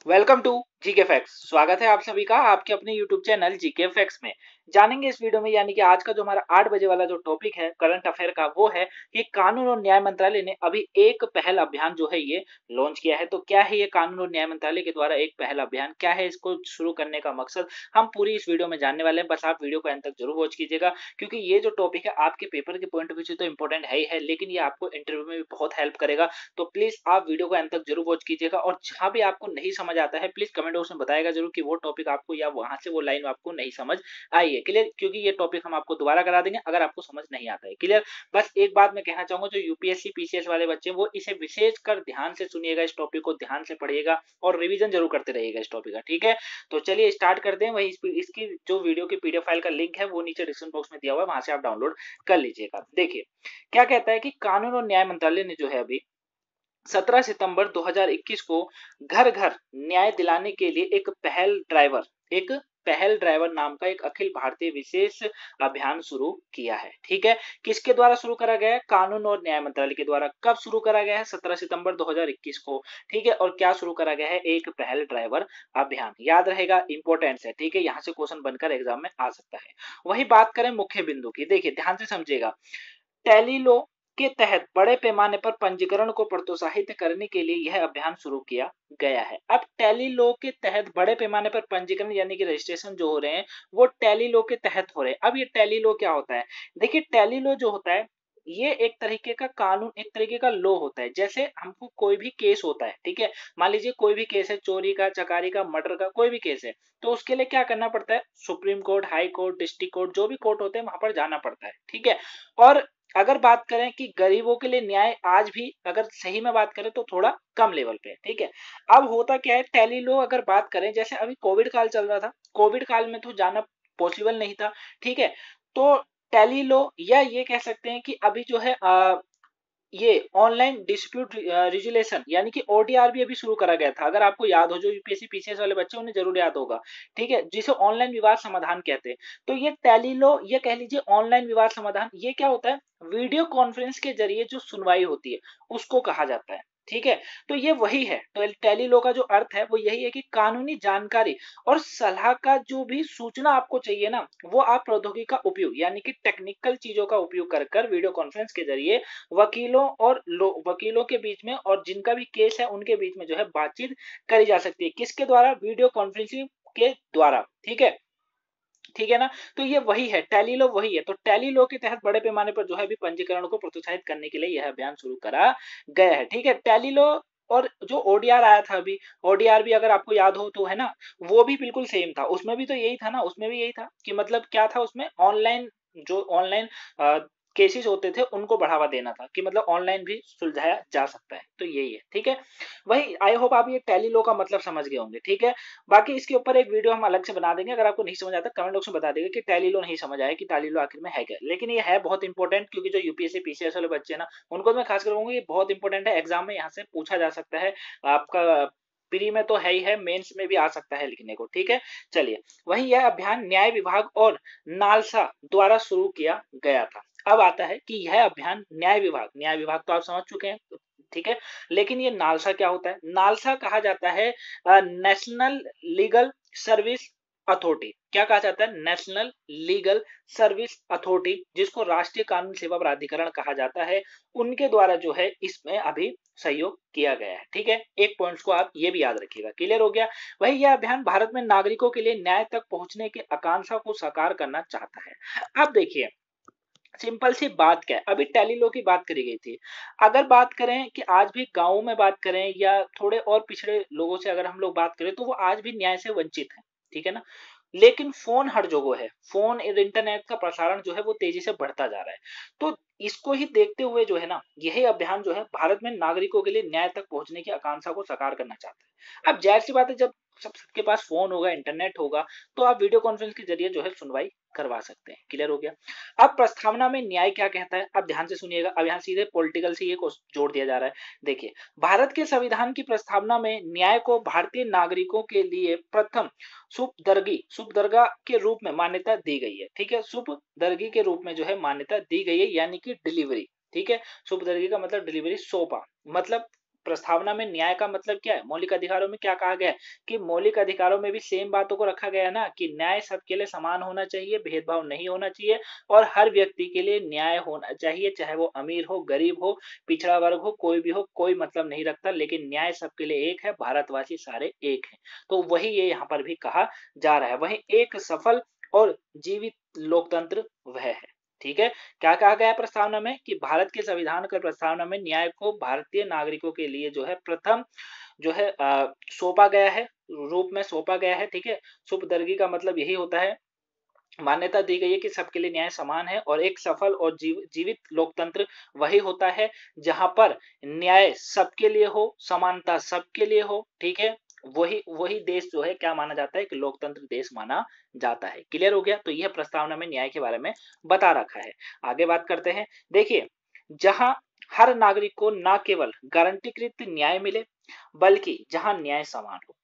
Welcome to GK facts. स्वागत है आप सभी का आपके अपने यूट्यूब चैनल जीके फैक्ट्स में। जानेंगे इस वीडियो में यानी कि आज का जो हमारा 8 बजे वाला जो टॉपिक है करंट अफेयर का वो है कि कानून और न्याय मंत्रालय ने अभी एक पहल अभियान जो है ये लॉन्च किया है। तो क्या है ये कानून और न्याय मंत्रालय के द्वारा एक पहल अभियान, क्या है इसको शुरू करने का मकसद, हम पूरी इस वीडियो में जानने वाले हैं। बस आप वीडियो को अंत तक जरूर वॉच कीजिएगा क्योंकि ये जो टॉपिक है आपके पेपर के पॉइंट ऑफ व्यू से तो इंपॉर्टेंट है ही है, लेकिन ये आपको इंटरव्यू में भी बहुत हेल्प करेगा। तो प्लीज आप वीडियो को अंत तक जरूर वॉच कीजिएगा और जहां भी आपको नहीं समझ आता है प्लीज कमेंट बॉक्स में बताएगा जरूर कि वो टॉपिक आपको या वहां से वो लाइन आपको नहीं समझ आई है। क्लियर? क्योंकि ये टॉपिक हम आपको दोबारा करा देंगे अगर आपको समझ नहीं आता है। क्लियर? बस एक बात मैं कहना चाहूंगा, जो यूपीएससी पीसीएस वाले बच्चे वो इसे विशेष कर ध्यान से सुनिएगा, इस टॉपिक को ध्यान से पढ़िएगा और रिवीजन जरूर करते रहिएगा इस टॉपिक का। ठीक है, तो चलिए स्टार्ट करते हैं। वही इसकी जो वीडियो की पीडीएफ फाइल का लिंक है वो नीचे डिस्क्रिप्शन बॉक्स में दिया हुआ है, वहां से आप डाउनलोड कर लीजिएगा। देखिए क्या कहता है कि कानून और न्याय मंत्रालय ने जो है अभी 17 सितंबर 2021 को घर घर न्याय दिलाने के लिए एक पहल ड्राइवर नाम का एक अखिल भारतीय विशेष अभियान शुरू किया है। ठीक है, किसके द्वारा शुरू करा गया है? कानून और न्याय मंत्रालय के द्वारा। कब शुरू करा गया है? 17 सितंबर 2021 को। ठीक है, और क्या शुरू करा गया है? एक पहल ड्राइवर अभियान। याद रहेगा, इंपॉर्टेंस है। ठीक है, यहां से क्वेश्चन बनकर एग्जाम में आ सकता है। वही बात करें मुख्य बिंदु की, देखिए ध्यान से समझिएगा। टेलीलॉ के तहत बड़े पैमाने पर पंजीकरण को प्रोत्साहित करने के लिए यह अभियान शुरू किया गया है। अब टेलीलॉ के तहत बड़े पैमाने पर पंजीकरण यानी कि रजिस्ट्रेशन जो हो रहे हैं वो टेलीलॉ के तहत हो रहे हैं। अब ये टेलीलॉ क्या होता है? देखिए टेलीलॉ जो होता है ये एक तरीके का कानून, एक तरीके का लॉ होता है। जैसे हमको कोई भी केस होता है, ठीक है, मान लीजिए कोई भी केस है, चोरी का, चकारी का, मर्डर का, कोई भी केस है, तो उसके लिए क्या करना पड़ता है? Supreme court, high court, district court, जो भी कोर्ट होते हैं वहां पर जाना पड़ता है। ठीक है, और अगर बात करें कि गरीबों के लिए न्याय आज भी अगर सही में बात करें तो थोड़ा कम लेवल पे है। ठीक है, अब होता क्या है, टेलीलॉ अगर बात करें, जैसे अभी कोविड काल चल रहा था, कोविड काल में तो जाना पॉसिबल नहीं था। ठीक है, तो टेलीलॉ या ये कह सकते हैं कि अभी जो है ये ऑनलाइन डिस्प्यूट रिजोल्यूशन यानी कि ओडीआर भी अभी शुरू करा गया था। अगर आपको याद हो, जो यूपीएससी पीसीएस वाले बच्चे उन्हें जरूर याद होगा। ठीक है, जिसे ऑनलाइन विवाद समाधान कहते हैं। तो ये टेलीलॉ, ये कह लीजिए ऑनलाइन विवाद समाधान, ये क्या होता है? वीडियो कॉन्फ्रेंस के जरिए जो सुनवाई होती है उसको कहा जाता है। ठीक है, तो ये वही है। तो टेलीलॉ का जो अर्थ है वो यही है कि कानूनी जानकारी और सलाह का जो भी सूचना आपको चाहिए ना, वो आप प्रौद्योगिकी का उपयोग यानी कि टेक्निकल चीजों का उपयोग कर कर वीडियो कॉन्फ्रेंस के जरिए वकीलों के बीच में और जिनका भी केस है उनके बीच में जो है बातचीत करी जा सकती है। किसके द्वारा? वीडियो कॉन्फ्रेंसिंग के द्वारा। ठीक है, ठीक है ना, तो ये वही है, टेलीलॉ वही है। तो टेलीलॉ के तहत बड़े पैमाने पर जो है भी पंजीकरण को प्रोत्साहित करने के लिए यह अभियान शुरू करा गया है। ठीक है, टेलीलॉ और जो ओडीआर आया था अभी, ओडीआर भी अगर आपको याद हो तो है ना, वो भी बिल्कुल सेम था। उसमें भी तो यही था ना, उसमें भी यही था कि मतलब क्या था उसमें, ऑनलाइन जो ऑनलाइन केसेस होते थे उनको बढ़ावा देना था कि मतलब ऑनलाइन भी सुलझाया जा सकता है। तो यही है। ठीक है, वही आई होप आप ये टेलीलॉ का मतलब समझ गए होंगे। ठीक है, बाकी इसके ऊपर एक वीडियो हम अलग से बना देंगे। अगर आपको नहीं समझ आता कमेंट बॉक्स में बता देगा कि टेलीलॉ नहीं समझ आया कि टेलीलॉ आखिर में है क्या। लेकिन ये है बहुत इंपॉर्टेंट, क्योंकि जो यूपीएससी पीसीएस वाले बच्चे हैं ना, उनको तो मैं खास कर कहूंगा ये बहुत इंपॉर्टेंट है। एग्जाम में यहाँ से पूछा जा सकता है आपका, प्री में तो है ही है, मेंस में भी आ सकता है लिखने को। ठीक है, चलिए, वही यह अभियान न्याय विभाग और नालसा द्वारा शुरू किया गया था। अब आता है कि यह अभियान न्याय विभाग तो आप समझ चुके हैं। ठीक है, लेकिन ये नालसा क्या होता है? नालसा कहा जाता है नेशनल लीगल सर्विस अथॉरिटी। क्या कहा जाता है? नेशनल लीगल सर्विस अथॉरिटी, जिसको राष्ट्रीय कानून सेवा प्राधिकरण कहा जाता है, उनके द्वारा जो है इसमें अभी सहयोग किया गया है। ठीक है, एक पॉइंट्स को आप ये भी याद रखिएगा। क्लियर हो गया? वही यह अभियान भारत में नागरिकों के लिए न्याय तक पहुंचने की आकांक्षा को साकार करना चाहता है। अब देखिए सिंपल सी बात क्या है, अभी टेलीलॉ की बात करी गई थी। अगर बात करें कि आज भी गांवों में बात करें या थोड़े और पिछड़े लोगों से अगर हम लोग बात करें तो वो आज भी न्याय से वंचित है। ठीक है ना, लेकिन फोन हर जगह है, फोन और इंटरनेट का प्रसारण जो है वो तेजी से बढ़ता जा रहा है। तो इसको ही देखते हुए जो है ना, यही अभियान जो है भारत में नागरिकों के लिए न्याय तक पहुंचने की आकांक्षा को साकार करना चाहता है। अब जाहिर सी बात है, जब सबके पास फोन होगा, इंटरनेट होगा, तो आप वीडियो कॉन्फ्रेंस के जरिए जो है सुनवाई करवा सकते हैं। क्लियर हो गया? अब प्रस्तावना में न्याय क्या कहता है, अब ध्यान से सुनिएगा। अब यहाँ सीधे पॉलिटिकल से ये जोड़ दिया जा रहा है। देखिए, भारत के संविधान की प्रस्तावना में न्याय को भारतीय नागरिकों के लिए प्रथम सुपदर्गी के रूप में मान्यता दी गई है। ठीक है, सुपदर्गी के रूप में जो है मान्यता दी गई है, यानी कि डिलीवरी। ठीक है, सुपदर्गी का मतलब डिलीवरी, सौंपा, मतलब प्रस्तावना में न्याय का मतलब क्या है, मौलिक अधिकारों में क्या कहा गया है कि मौलिक अधिकारों में भी सेम बातों को रखा गया है ना, कि न्याय सबके लिए समान होना चाहिए, भेदभाव नहीं होना चाहिए और हर व्यक्ति के लिए न्याय होना चाहिए, चाहे वो अमीर हो, गरीब हो, पिछड़ा वर्ग हो, कोई भी हो, कोई मतलब नहीं रखता, लेकिन न्याय सबके लिए एक है, भारतवासी सारे एक हैं। तो वही ये यहाँ पर भी कहा जा रहा है। वहीं एक सफल और जीवित लोकतंत्र वह है। ठीक है, क्या कहा गया है प्रस्तावना में कि भारत के संविधान का प्रस्तावना में न्याय को भारतीय नागरिकों के लिए जो है प्रथम जो है सौंपा गया है, रूप में सौंपा गया है। ठीक है, सुपदर्गी का मतलब यही होता है, मान्यता दी गई है कि सबके लिए न्याय समान है और एक सफल और जीवित लोकतंत्र वही होता है जहां पर न्याय सबके लिए हो, समानता सबके लिए हो। ठीक है, वही वही देश जो है क्या माना जाता है, कि लोकतंत्र देश माना जाता है। क्लियर हो गया, तो यह प्रस्तावना में न्याय के बारे में बता रखा है। आगे बात करते हैं। देखिए, जहां हर नागरिक को न केवल गारंटीकृत न्याय मिले, बल्कि जहां न्याय समान हो।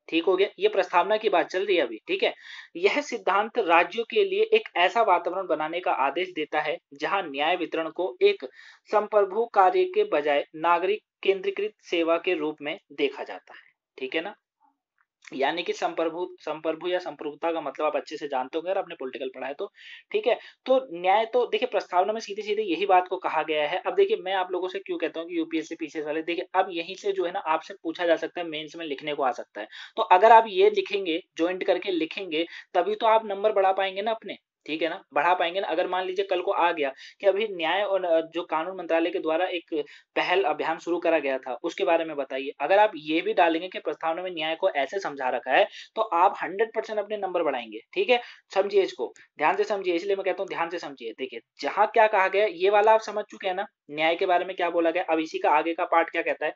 ठीक हो गया, ये प्रस्तावना की बात चल रही है अभी। ठीक है, यह सिद्धांत राज्यों के लिए एक ऐसा वातावरण बनाने का आदेश देता है जहां न्याय वितरण को एक संप्रभु कार्य के बजाय नागरिक केंद्रीकृत सेवा के रूप में देखा जाता है। ठीक है ना, यानी कि संप्रभु संप्रभु या संप्रभुता का मतलब आप अच्छे से जानते होंगे अगर आपने पॉलिटिकल पढ़ा है तो। ठीक है, तो न्याय तो देखिए प्रस्तावना में सीधे सीधे यही बात को कहा गया है। अब देखिए, मैं आप लोगों से क्यों कहता हूँ कि यूपीएससी पीसीएस वाले, देखिए अब यहीं से जो है ना आपसे पूछा जा सकता है, मेंस में लिखने को आ सकता है। तो अगर आप ये लिखेंगे, ज्वाइंट करके लिखेंगे, तभी तो आप नंबर बढ़ा पाएंगे ना अपने। ठीक है ना, बढ़ा पाएंगे ना। अगर मान लीजिए कल को आ गया कि अभी न्याय और जो कानून मंत्रालय के द्वारा एक पहल अभियान शुरू करा गया था, उसके बारे में बताइए। अगर आप ये भी डालेंगे कि प्रस्तावना में न्याय को ऐसे समझा रखा है, तो आप 100% अपने नंबर बढ़ाएंगे। ठीक है, समझिए, इसको ध्यान से समझिए, इसलिए मैं कहता हूँ ध्यान से समझिए। देखिए, जहां क्या कहा गया ये वाला आप समझ चुके हैं ना, न्याय के बारे में क्या बोला गया। अब इसी का आगे का पार्ट क्या कहता है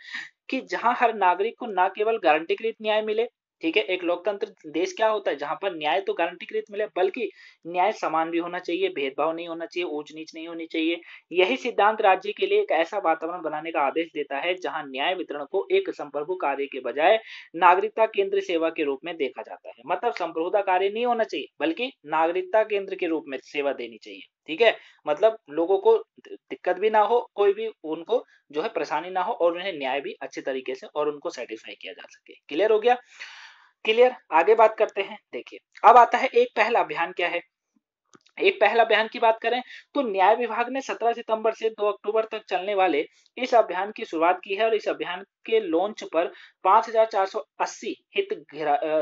कि जहां हर नागरिक को ना केवल गारंटीकृत न्याय मिले। ठीक है, एक लोकतंत्र देश क्या होता है, जहां पर न्याय तो गारंटीकृत मिले, बल्कि न्याय समान भी होना चाहिए, भेदभाव नहीं होना चाहिए, ऊंच नीच नहीं होनी चाहिए। यही सिद्धांत राज्य के लिए एक ऐसा वातावरण बनाने का आदेश देता है जहां न्याय वितरण को एक संप्रभु कार्य के बजाय नागरिकता केंद्र सेवा के रूप में देखा जाता है। मतलब संप्रभुता कार्य नहीं होना चाहिए, बल्कि नागरिकता केंद्र के रूप में सेवा देनी चाहिए। ठीक है, मतलब लोगों को दिक्कत भी ना हो, कोई भी उनको जो है परेशानी ना हो, और उन्हें न्याय भी अच्छे तरीके से और उनको सेटिस्फाई किया जा सके। क्लियर हो गया, क्लियर। आगे बात करते हैं। देखिए, अब आता है एक पहला अभियान क्या है। एक पहला अभियान की बात करें तो न्याय विभाग ने 17 सितंबर से 2 अक्टूबर तक चलने वाले इस अभियान की शुरुआत की है और इस अभियान के लॉन्च पर 5480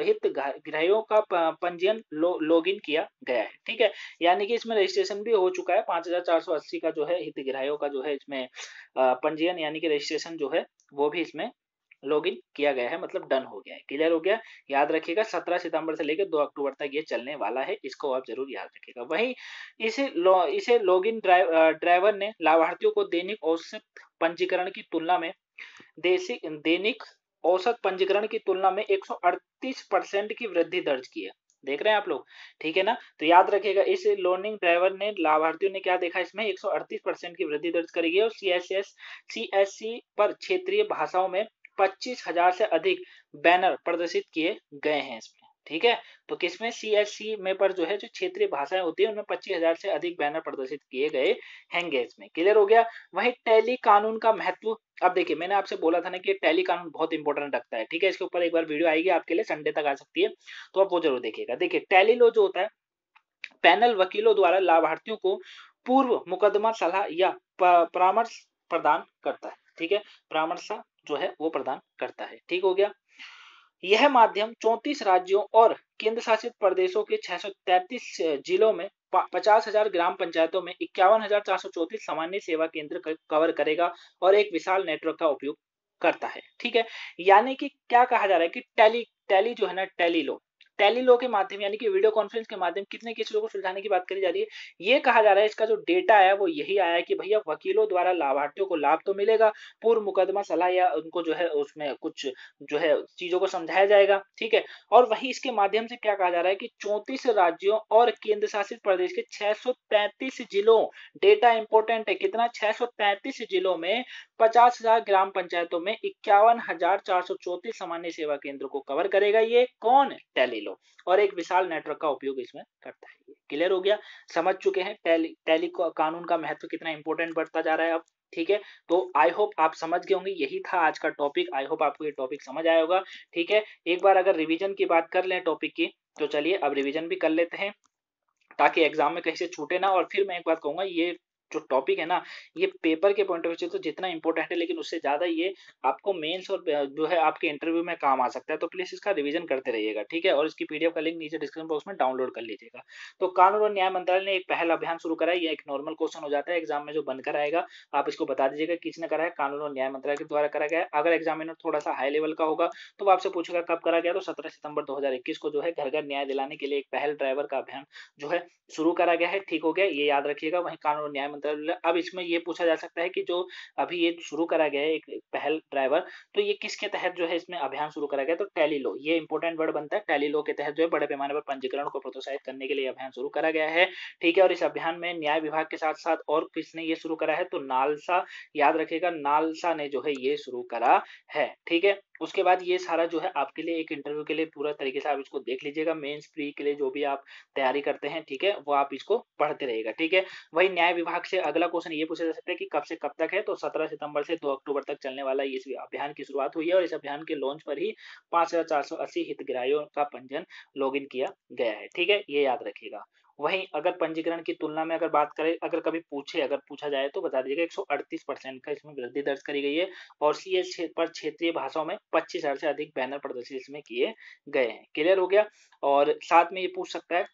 हितग्राहियों का पंजीयन लॉगिन किया गया है। ठीक है, यानी कि इसमें रजिस्ट्रेशन भी हो चुका है। 5480 का जो है हितग्राहियों का जो है इसमें पंजीयन यानी कि रजिस्ट्रेशन जो है वो भी इसमें लॉगिन किया गया है, मतलब डन हो गया है। क्लियर हो गया, याद रखिएगा 17 सितंबर से लेकर 2 अक्टूबर तक ये चलने वाला है, इसको आप जरूर याद रखिएगा। वहीं इसे लॉगिन ड्राइवर ने लाभार्थियों को दैनिक औसत पंजीकरण की तुलना में दैनिक औसत पंजीकरण की तुलना में 138% की वृद्धि दर्ज की है। देख रहे हैं आप लोग, ठीक है ना। तो याद रखिएगा, इस लर्निंग ड्राइवर ने लाभार्थियों ने क्या देखा, इसमें 138% की वृद्धि दर्ज करी है और सीएससी पर क्षेत्रीय भाषाओं में 25,000 से अधिक बैनर प्रदर्शित किए गए हैं इसमें। ठीक है, तो किसमें, सीएससी में पर जो है जो क्षेत्रीय भाषाएं होती है उनमें 25,000 से अधिक बैनर प्रदर्शित किए गए हैंगे इसमें। क्लियर हो गया। वहीं टैली कानून का महत्व, अब देखिए मैंने आपसे बोला था ना कि टैली कानून बहुत इंपॉर्टेंट रखता है। ठीक है, इसके ऊपर एक बार वीडियो आएगी आपके लिए, संडे तक आ सकती है, तो आप वो जरूर देखिएगा। देखिए, टैली लॉ जो होता है, पैनल वकीलों द्वारा लाभार्थियों को पूर्व मुकदमा सलाह या परामर्श प्रदान करता है। ठीक है, परामर्श जो है वो प्रदान करता है। ठीक हो गया। यह माध्यम 34 राज्यों और केंद्र शासित प्रदेशों के 633 जिलों में 50,000 ग्राम पंचायतों में 51,434 सामान्य सेवा केंद्र कवर करेगा और एक विशाल नेटवर्क का उपयोग करता है। ठीक है, यानी कि क्या कहा जा रहा है कि टैली टैली जो है ना, टैली लो के माध्यम यानी कि वीडियो कॉन्फ्रेंस के माध्यम कितने केसों को सुलझाने की बात करी जा रही है। ये कहा जा रहा है, इसका जो डेटा है वो यही आया है कि भैया वकीलों द्वारा लाभार्थियों को लाभ तो मिलेगा, पूर्व मुकदमा सलाह या उनको जो है उसमें कुछ जो है चीजों को समझाया जाएगा। ठीक है, और वही इसके माध्यम से क्या कहा जा रहा है कि 34 राज्यों और केंद्र शासित प्रदेश के 633 जिलों, डेटा इंपॉर्टेंट है, कितना, 633 जिलों में 50,000 ग्राम पंचायतों में 51,434 सामान्य सेवा केंद्र को कवर करेगा। ये कौन, टैली लो, और एक विशाल नेटवर्क का उपयोग इसमें करता है। क्लियर हो गया, समझ चुके हैं टैली कानून का महत्व कितना इंपॉर्टेंट बढ़ता जा रहा है अब। ठीक है। तो आई होप आप समझ गए होंगे, यही था आज का टॉपिक। आई होप आपको ये टॉपिक समझ आया होगा। ठीक है, एक बार अगर रिवीजन की बात कर लें टॉपिक की, तो चलिए अब रिवीजन भी कर लेते हैं, ताकि एग्जाम में कहीं से छूटे ना। और फिर मैं एक बात कहूंगा, ये जो टॉपिक है ना, ये पेपर के पॉइंट ऑफ व्यू से तो जितना इंपॉर्टेंट है, लेकिन उससे ज्यादा ये आपको मेंस और जो है आपके इंटरव्यू में काम आ सकता है। तो प्लीज इसका रिवीजन करते रहिएगा, ठीक है। और इसकी पीडीएफ का लिंक नीचे डिस्क्रिप्शन बॉक्स में डाउनलोड कर लीजिएगा। तो कानून और न्याय मंत्रालय ने एक पहल अभियान शुरू करा है। ये एक नॉर्मल क्वेश्चन हो जाता है एग्जाम में जो बनकर आएगा, आप इसको बता दीजिएगा किसने करा है। कानून और न्याय मंत्रालय के द्वारा करा गया है। अगर एग्जामिनर थोड़ा सा हाई लेवल का होगा तो वो आपसे पूछेगा कब करा गया, तो 17 सितंबर 2021 को जो है घर घर न्याय दिलाने के लिए एक पहल ड्राइवर का अभियान जो है शुरू करा गया है। ठीक हो गया, ये याद रखिएगा। वहीं कानून और न्याय मंत्रालय, अब इसमें ये पूछा जा सकता है कि जो अभी ये शुरू करा गया है एक पहल ड्राइवर, तो ये किसके तहत जो है इसमें अभियान शुरू करा गया, तो टैली लॉ, ये इंपॉर्टेंट वर्ड बनता है। टैली लॉ के तहत जो है बड़े पैमाने पर पंजीकरण को प्रोत्साहित करने के लिए अभियान शुरू करा गया है। ठीक है, और इस अभियान में न्याय विभाग के साथ साथ और किसने ये शुरू करा है, तो नालसा, याद रखिएगा नालसा ने जो है ये शुरू करा है। ठीक है, उसके बाद ये सारा जो है आपके लिए एक इंटरव्यू के लिए पूरा तरीके से आप इसको देख लीजिएगा। मेंस प्री के लिए जो भी आप तैयारी करते हैं, ठीक है, वो आप इसको पढ़ते रहिएगा। ठीक है, वही न्याय विभाग से अगला क्वेश्चन ये पूछा जा सकता है कि कब से कब तक है, तो 17 सितंबर से 2 अक्टूबर तक चलने वाला इस अभियान की शुरुआत हुई है। और इस अभियान के लॉन्च पर ही 5,480 हितग्राहियों का पंजीयन लॉगिन किया गया है। ठीक है, ये याद रखिएगा। वहीं अगर पंजीकरण की तुलना में अगर बात करें, अगर कभी अगर पूछा जाए तो बता दीजिएगा 138% का इसमें वृद्धि दर्ज करी गई है। और सीएस पर क्षेत्रीय भाषाओं में 25,000 से अधिक बैनर प्रदर्शित इसमें किए गए हैं। क्लियर हो गया। और साथ में ये पूछ सकता है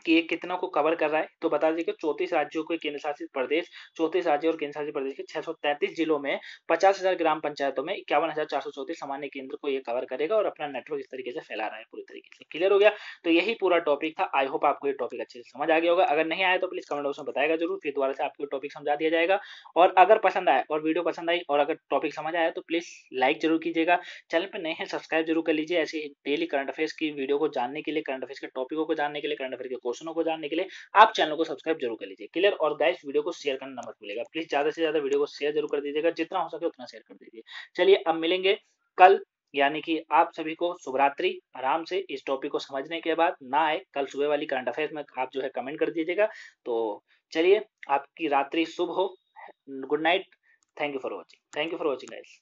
कि ये कितना को कवर कर रहा है, तो बता दीजिए 34 राज्यों के केंद्र शासित प्रदेश, 34 राज्यों और केंद्र शासित प्रदेश के 633 जिलों में 50,000 ग्राम पंचायतों में 51,434 सामान्य केंद्र को ये कवर करेगा और अपना नेटवर्क इस तरीके से फैला रहा है पूरी तरीके से। क्लियर हो गया। तो यही पूरा टॉपिक था। आई होप आपको ये टॉपिक अच्छे से समझ आ गया होगा। अगर नहीं आया तो प्लीज कमेंट बॉक्स में बताएगा जरूर, फिर दोबारा से आपको टॉपिक समझा दिया जाएगा। और अगर पसंद आया और वीडियो पसंद आई और अगर टॉपिक समझ आया तो प्लीज लाइक जरूर कीजिएगा। चैनल पर नए हैं सब्सक्राइब जरूर कर लीजिए, ऐसे डेली करंट अफेयर्स की वीडियो को जानने के लिए, करंट अफेयर्स के टॉपिकों को जानने के लिए, करंट अफेयर के क्वेश्चनों को जानने के लिए आप चैनल को सब्सक्राइब जरूर कर लीजिए। क्लियर। और गाइस वीडियो को शेयर करना मत भूलिएगा, प्लीज ज्यादा से ज्यादा वीडियो को शेयर जरूर कर दीजिएगा, जितना हो सके उतना शेयर कर दीजिए। चलिए अब मिलेंगे कल, यानी कि आप सभी को शुभ रात्रि। आराम से इस टॉपिक को समझने के बाद ना आए कल सुबह वाली करंट अफेयर्स में आप जो है कमेंट कर दीजिएगा। तो चलिए, आपकी रात्रि शुभ हो। Good night. Thank you for watching. Thank you for watching guys.